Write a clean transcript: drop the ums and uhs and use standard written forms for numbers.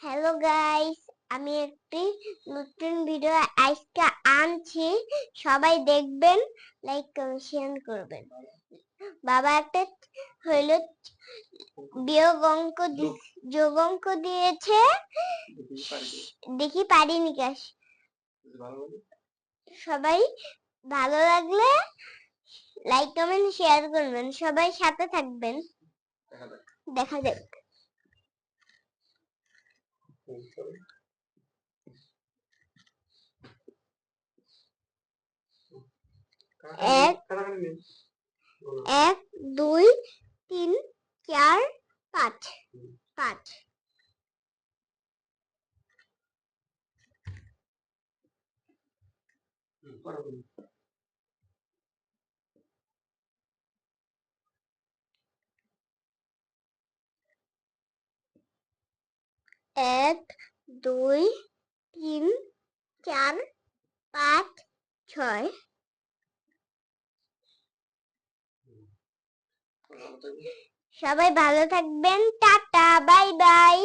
Hello guys, আমি একটি নতুন ভিডিও আজকে আনছি। সবাই দেখবেন, লাইক কমেন্ট শেয়ার করবেন। বাবা একটা হইল যোগ অঙ্ক দিয়েছে, দেখি পারিনি কাজ। সবাই ভালো লাগলে লাইক কমেন্ট শেয়ার করবেন, সবাই সাথে থাকবেন। দেখা যাক। এক 2 3 4 5 5 1 2 3 4 5 6 সবাই ভালো থাকবেন, টাটা, বাই বাই।